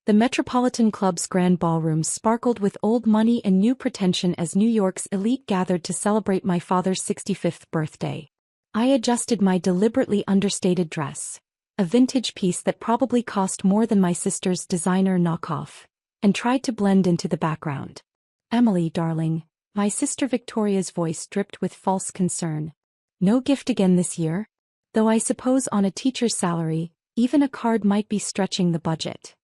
The Metropolitan Club's grand ballroom sparkled with old money and new pretension as New York's elite gathered to celebrate my father's 65th birthday. I adjusted my deliberately understated dress, a vintage piece that probably cost more than my sister's designer knockoff, and tried to blend into the background. "Emily, darling," my sister Victoria's voice dripped with false concern. "No gift again this year? Though I suppose on a teacher's salary, even a card might be stretching the budget."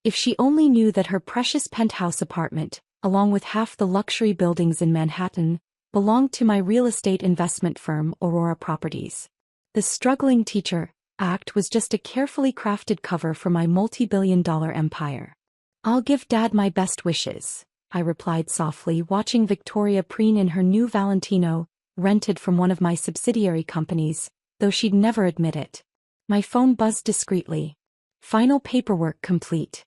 If she only knew that her precious penthouse apartment, along with half the luxury buildings in Manhattan, belonged to my real estate investment firm Aurora Properties. The struggling teacher act was just a carefully crafted cover for my multi-billion-dollar empire. "I'll give Dad my best wishes," I replied softly, watching Victoria preen in her new Valentino, rented from one of my subsidiary companies, though she'd never admit it. My phone buzzed discreetly. Final paperwork complete.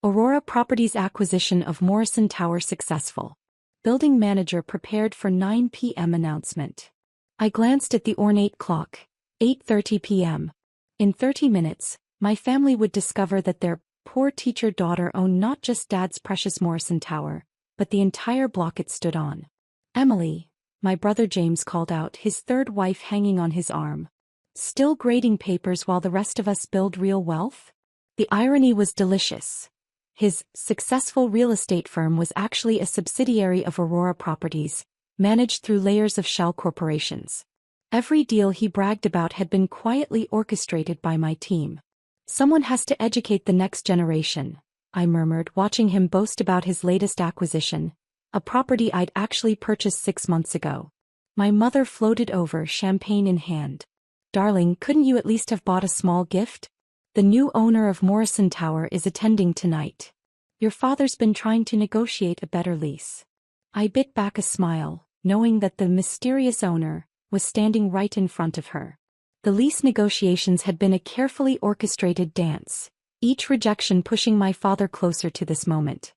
Aurora Properties' acquisition of Morrison Tower successful. Building manager prepared for 9 p.m. announcement. I glanced at the ornate clock. 8:30 p.m. In 30 minutes, my family would discover that their poor teacher daughter owned not just Dad's precious Morrison Tower, but the entire block it stood on. "Emily," my brother James called out, his third wife hanging on his arm. "Still grading papers while the rest of us build real wealth?" The irony was delicious. His successful real estate firm was actually a subsidiary of Aurora Properties, managed through layers of shell corporations. Every deal he bragged about had been quietly orchestrated by my team. "Someone has to educate the next generation," I murmured, watching him boast about his latest acquisition, a property I'd actually purchased 6 months ago. My mother floated over, champagne in hand. "Darling, couldn't you at least have bought a small gift? The new owner of Morrison Tower is attending tonight. Your father's been trying to negotiate a better lease." I bit back a smile, knowing that the mysterious owner was standing right in front of her. The lease negotiations had been a carefully orchestrated dance, each rejection pushing my father closer to this moment.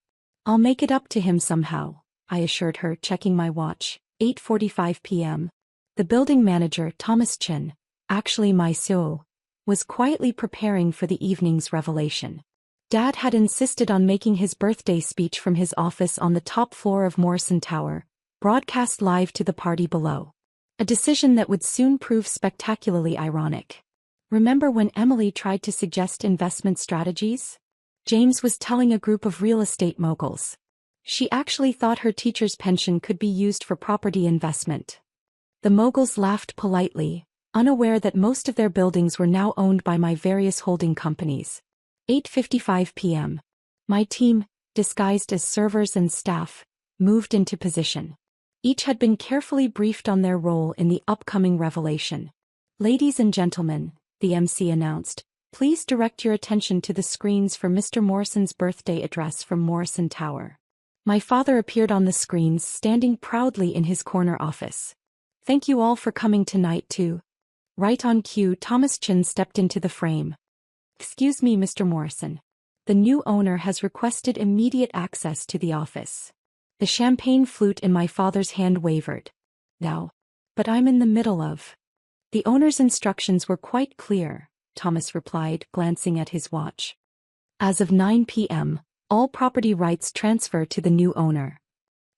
"I'll make it up to him somehow," I assured her, checking my watch. 8:45 p.m. The building manager, Thomas Chin, actually my CEO, was quietly preparing for the evening's revelation. Dad had insisted on making his birthday speech from his office on the top floor of Morrison Tower, broadcast live to the party below. A decision that would soon prove spectacularly ironic. Remember when Emily tried to suggest investment strategies? James was telling a group of real estate moguls. She actually thought her teacher's pension could be used for property investment. The moguls laughed politely, unaware that most of their buildings were now owned by my various holding companies. 8:55 p.m. My team, disguised as servers and staff, moved into position. Each had been carefully briefed on their role in the upcoming revelation. "Ladies and gentlemen," the MC announced, "please direct your attention to the screens for Mr. Morrison's birthday address from Morrison Tower." My father appeared on the screens, standing proudly in his corner office. "Thank you all for coming tonight too." Right on cue, Thomas Chin stepped into the frame. "Excuse me, Mr. Morrison. The new owner has requested immediate access to the office." The champagne flute in my father's hand wavered. "Now. But I'm in the middle of—" "The owner's instructions were quite clear," Thomas replied, glancing at his watch. "As of 9 p.m., all property rights transfer to the new owner."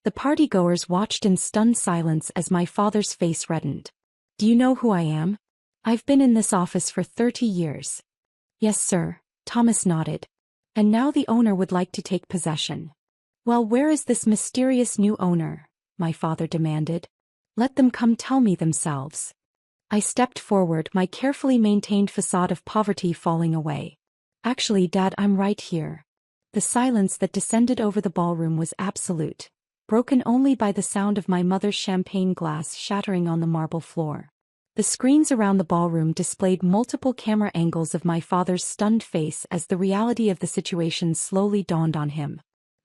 The partygoers watched in stunned silence as my father's face reddened. "Do you know who I am? I've been in this office for 30 years. "Yes, sir," Thomas nodded. "And now the owner would like to take possession." "Well, where is this mysterious new owner?" my father demanded. "Let them come tell me themselves." I stepped forward, my carefully maintained facade of poverty falling away. "Actually, Dad, I'm right here." The silence that descended over the ballroom was absolute, broken only by the sound of my mother's champagne glass shattering on the marble floor. The screens around the ballroom displayed multiple camera angles of my father's stunned face as the reality of the situation slowly dawned on him.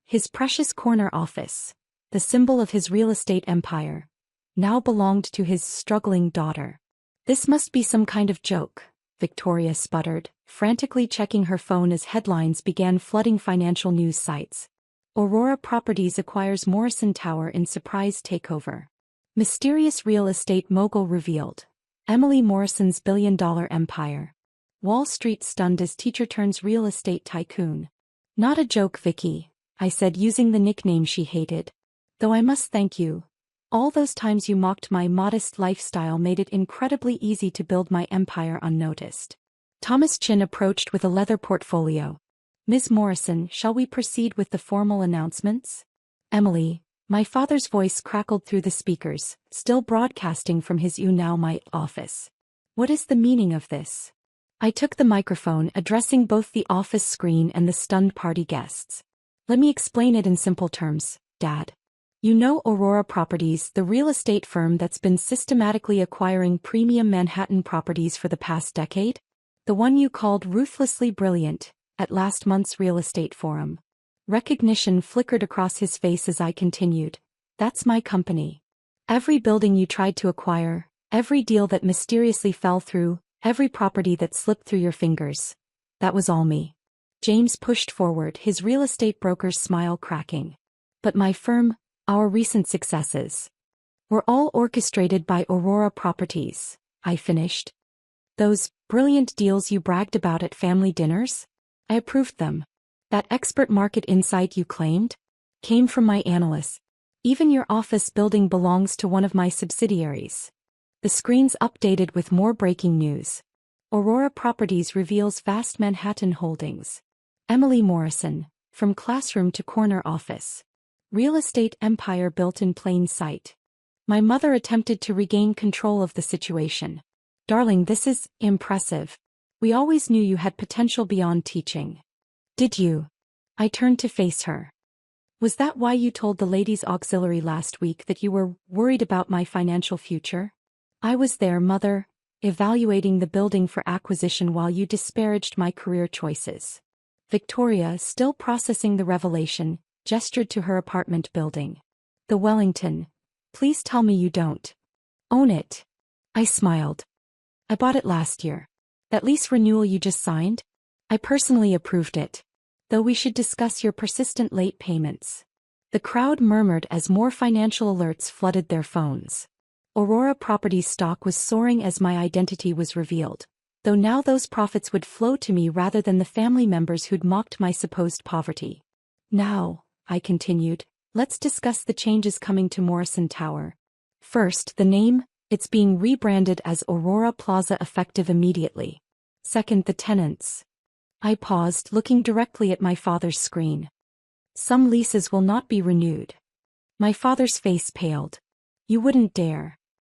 His precious corner office, the symbol of his real estate empire, now belonged to his struggling daughter. "This must be some kind of joke," Victoria sputtered, frantically checking her phone as headlines began flooding financial news sites. "Aurora Properties acquires Morrison Tower in surprise takeover. Mysterious real estate mogul revealed. Emily Morrison's billion-dollar empire. Wall Street stunned as teacher turns real estate tycoon." Not a joke, Vicky, I said using the nickname she hated. Though I must thank you. All those times you mocked my modest lifestyle made it incredibly easy to build my empire unnoticed. Thomas Chin approached with a leather portfolio. Ms. Morrison, shall we proceed with the formal announcements? Emily, my father's voice crackled through the speakers, still broadcasting from his You Now My office. What is the meaning of this? I took the microphone, addressing both the office screen and the stunned party guests. Let me explain it in simple terms, Dad. You know Aurora Properties, the real estate firm that's been systematically acquiring premium Manhattan properties for the past decade? The one you called ruthlessly brilliant at last month's real estate forum. Recognition flickered across his face as I continued. That's my company. Every building you tried to acquire, every deal that mysteriously fell through, every property that slipped through your fingers. That was all me. James pushed forward, his real estate broker's smile cracking. But my firm, our recent successes, were all orchestrated by Aurora Properties, I finished. Those brilliant deals you bragged about at family dinners? I approved them. That expert market insight you claimed? Came from my analysts. Even your office building belongs to one of my subsidiaries. The screens updated with more breaking news. Aurora Properties reveals vast Manhattan holdings. Emily Morrison, from classroom to corner office. Real estate empire built in plain sight. My mother attempted to regain control of the situation. Darling, this is impressive. We always knew you had potential beyond teaching. Did you? I turned to face her. Was that why you told the ladies' auxiliary last week that you were worried about my financial future? I was there, Mother, evaluating the building for acquisition while you disparaged my career choices. Victoria, still processing the revelation, gestured to her apartment building. The Wellington. Please tell me you don't own it. I smiled. I bought it last year. That lease renewal you just signed? I personally approved it. Though we should discuss your persistent late payments. The crowd murmured as more financial alerts flooded their phones. Aurora Properties stock was soaring as my identity was revealed, though now those profits would flow to me rather than the family members who'd mocked my supposed poverty. Now, I continued, let's discuss the changes coming to Morrison Tower. First, the name, it's being rebranded as Aurora Plaza effective immediately. Second, the tenants. I paused, looking directly at my father's screen. Some leases will not be renewed. My father's face paled. You wouldn't dare.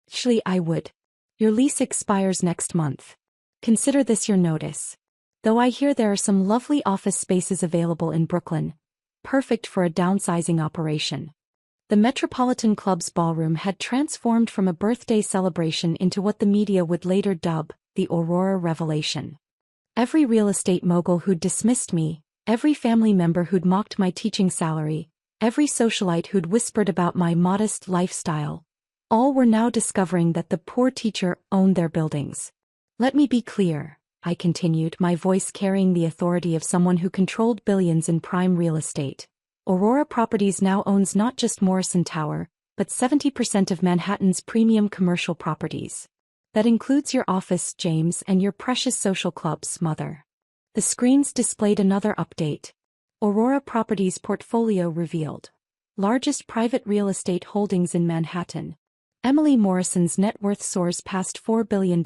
Actually, I would. Your lease expires next month. Consider this your notice. Though I hear there are some lovely office spaces available in Brooklyn, perfect for a downsizing operation. The Metropolitan Club's ballroom had transformed from a birthday celebration into what the media would later dub the Aurora Revelation. Every real estate mogul who'd dismissed me, every family member who'd mocked my teaching salary, every socialite who'd whispered about my modest lifestyle, all were now discovering that the poor teacher owned their buildings. Let me be clear, I continued, my voice carrying the authority of someone who controlled billions in prime real estate. Aurora Properties now owns not just Morrison Tower, but 70% of Manhattan's premium commercial properties. That includes your office, James, and your precious social clubs, Mother. The screens displayed another update. Aurora Properties portfolio revealed. Largest private real estate holdings in Manhattan. Emily Morrison's net worth soars past $4 billion.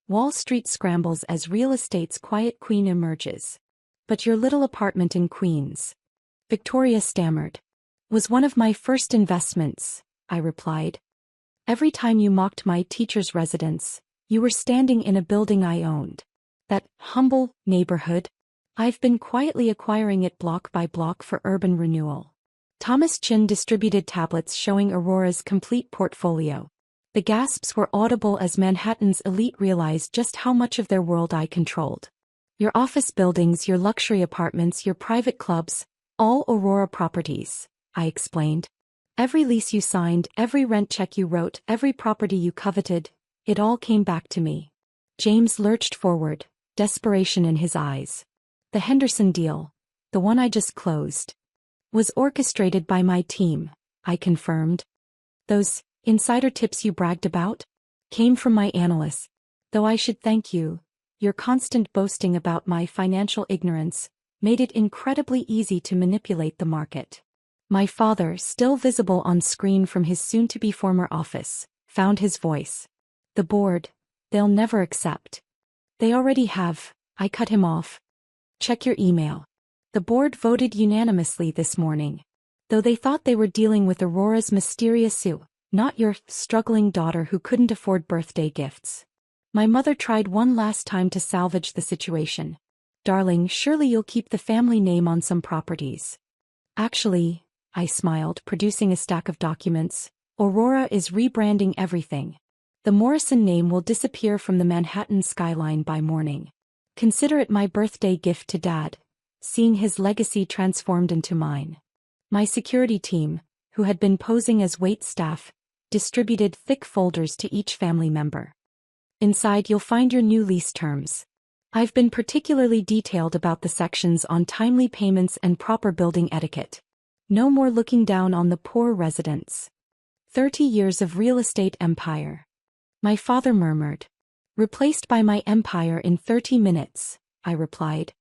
Wall Street scrambles as real estate's quiet queen emerges. But your little apartment in Queens, Victoria stammered, was one of my first investments, I replied. Every time you mocked my teacher's residence, you were standing in a building I owned. That humble neighborhood, I've been quietly acquiring it block by block for urban renewal. Thomas Chin distributed tablets showing Aurora's complete portfolio. The gasps were audible as Manhattan's elite realized just how much of their world I controlled. Your office buildings, your luxury apartments, your private clubs, all Aurora Properties, I explained. Every lease you signed, every rent check you wrote, every property you coveted, it all came back to me. James lurched forward, desperation in his eyes. The Henderson deal, the one I just closed, was orchestrated by my team, I confirmed. Those insider tips you bragged about came from my analysts, though I should thank you. Your constant boasting about my financial ignorance made it incredibly easy to manipulate the market. My father, still visible on screen from his soon-to-be former office, found his voice. The board, they'll never accept. They already have, I cut him off. Check your email. The board voted unanimously this morning. Though they thought they were dealing with Aurora's mysterious Sue, not your struggling daughter who couldn't afford birthday gifts. My mother tried one last time to salvage the situation. Darling, surely you'll keep the family name on some properties. Actually, I smiled, producing a stack of documents. Aurora is rebranding everything. The Morrison name will disappear from the Manhattan skyline by morning. Consider it my birthday gift to Dad, seeing his legacy transformed into mine. My security team, who had been posing as wait staff, distributed thick folders to each family member. Inside you'll find your new lease terms. I've been particularly detailed about the sections on timely payments and proper building etiquette. No more looking down on the poor residents. 30 years of real estate empire. My father murmured. Replaced by my empire in 30 minutes, I replied.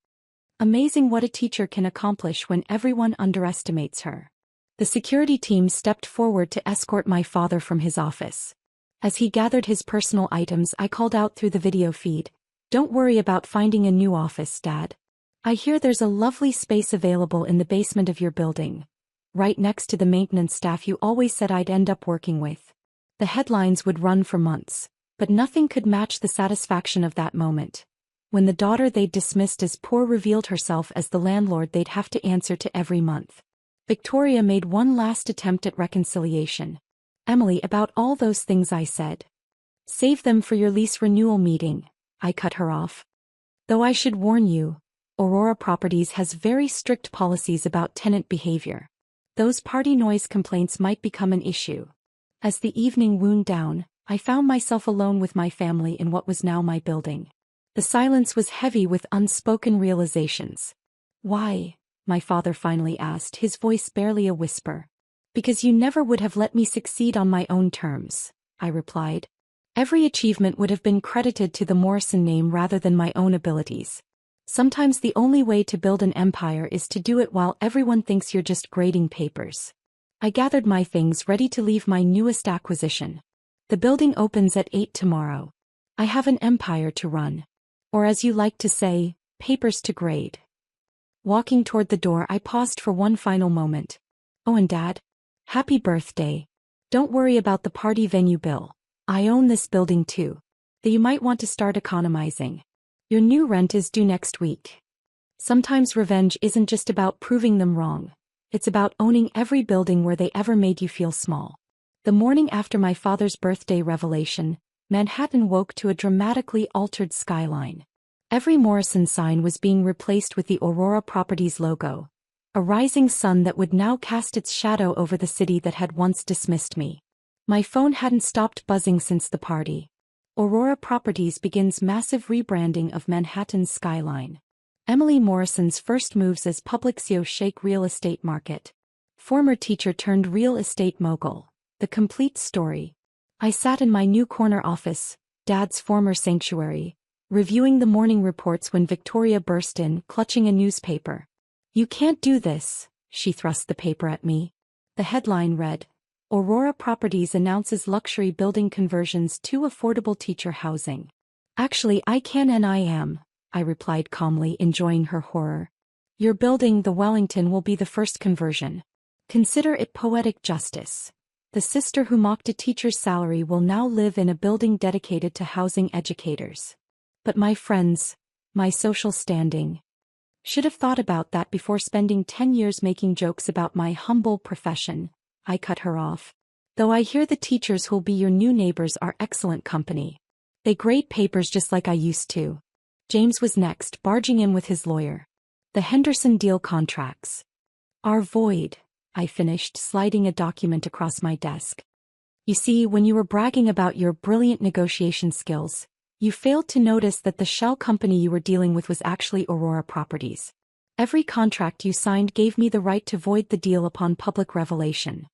Amazing what a teacher can accomplish when everyone underestimates her. The security team stepped forward to escort my father from his office. As he gathered his personal items, I called out through the video feed. Don't worry about finding a new office, Dad. I hear there's a lovely space available in the basement of your building, right next to the maintenance staff you always said I'd end up working with. The headlines would run for months, but nothing could match the satisfaction of that moment, when the daughter they'd dismissed as poor revealed herself as the landlord they'd have to answer to every month. Victoria made one last attempt at reconciliation. Emily, about all those things I said. Save them for your lease renewal meeting, I cut her off. Though I should warn you, Aurora Properties has very strict policies about tenant behavior. Those party noise complaints might become an issue. As the evening wound down, I found myself alone with my family in what was now my building. The silence was heavy with unspoken realizations. Why? My father finally asked, his voice barely a whisper. Because you never would have let me succeed on my own terms, I replied. Every achievement would have been credited to the Morrison name rather than my own abilities. Sometimes the only way to build an empire is to do it while everyone thinks you're just grading papers. I gathered my things ready to leave my newest acquisition. The building opens at 8 tomorrow. I have an empire to run. Or as you like to say, papers to grade. Walking toward the door, I paused for one final moment. Oh, and Dad? Happy birthday. Don't worry about the party venue bill. I own this building too. Though you might want to start economizing. Your new rent is due next week. Sometimes revenge isn't just about proving them wrong. It's about owning every building where they ever made you feel small. The morning after my father's birthday revelation, Manhattan woke to a dramatically altered skyline. Every Morrison sign was being replaced with the Aurora Properties logo, a rising sun that would now cast its shadow over the city that had once dismissed me. My phone hadn't stopped buzzing since the party. Aurora Properties begins massive rebranding of Manhattan's skyline. Emily Morrison's first moves as public CEO shake real estate market. Former teacher turned real estate mogul. The complete story. I sat in my new corner office, Dad's former sanctuary, reviewing the morning reports when Victoria burst in, clutching a newspaper. You can't do this, she thrust the paper at me. The headline read, Aurora Properties announces luxury building conversions to affordable teacher housing. Actually, I can and I am, I replied calmly, enjoying her horror. Your building, the Wellington, will be the first conversion. Consider it poetic justice. The sister who mocked a teacher's salary will now live in a building dedicated to housing educators. But my friends, my social standing. Should have thought about that before spending 10 years making jokes about my humble profession. I cut her off. Though I hear the teachers who'll be your new neighbors are excellent company. They grade papers just like I used to. James was next, barging in with his lawyer. The Henderson deal contracts are void, I finished, sliding a document across my desk. You see, when you were bragging about your brilliant negotiation skills, you failed to notice that the shell company you were dealing with was actually Aurora Properties. Every contract you signed gave me the right to void the deal upon public revelation.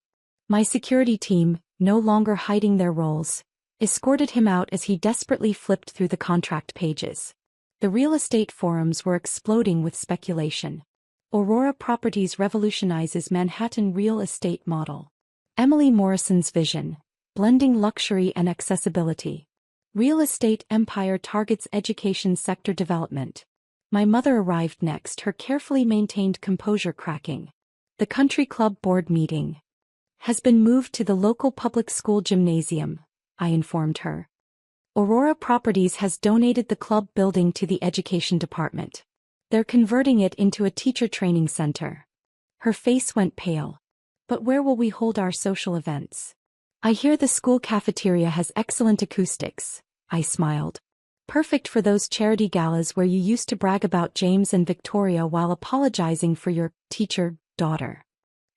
My security team, no longer hiding their roles, escorted him out as he desperately flipped through the contract pages. The real estate forums were exploding with speculation. Aurora Properties revolutionizes Manhattan real estate model. Emily Morrison's vision, blending luxury and accessibility. Real estate empire targets education sector development. My mother arrived next, her carefully maintained composure cracking. The country club board meeting has been moved to the local public school gymnasium, I informed her. Aurora Properties has donated the club building to the education department. They're converting it into a teacher training center. Her face went pale. But where will we hold our social events? I hear the school cafeteria has excellent acoustics, I smiled. Perfect for those charity galas where you used to brag about James and Victoria while apologizing for your teacher daughter.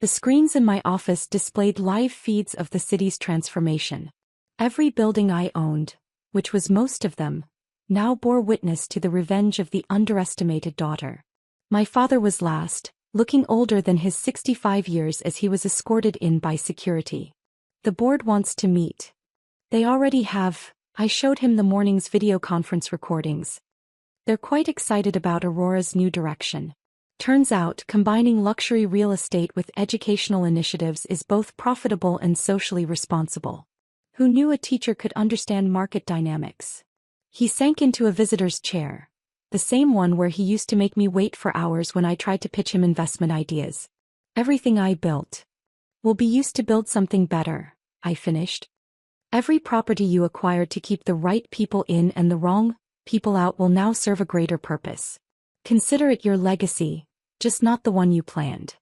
The screens in my office displayed live feeds of the city's transformation. Every building I owned, which was most of them, now bore witness to the revenge of the underestimated daughter. My father was last, looking older than his 65 years as he was escorted in by security. The board wants to meet. They already have. I showed him the morning's video conference recordings. They're quite excited about Aurora's new direction. Turns out, combining luxury real estate with educational initiatives is both profitable and socially responsible. Who knew a teacher could understand market dynamics? He sank into a visitor's chair, the same one where he used to make me wait for hours when I tried to pitch him investment ideas. Everything I built will be used to build something better, I finished. Every property you acquired to keep the right people in and the wrong people out will now serve a greater purpose. Consider it your legacy, just not the one you planned.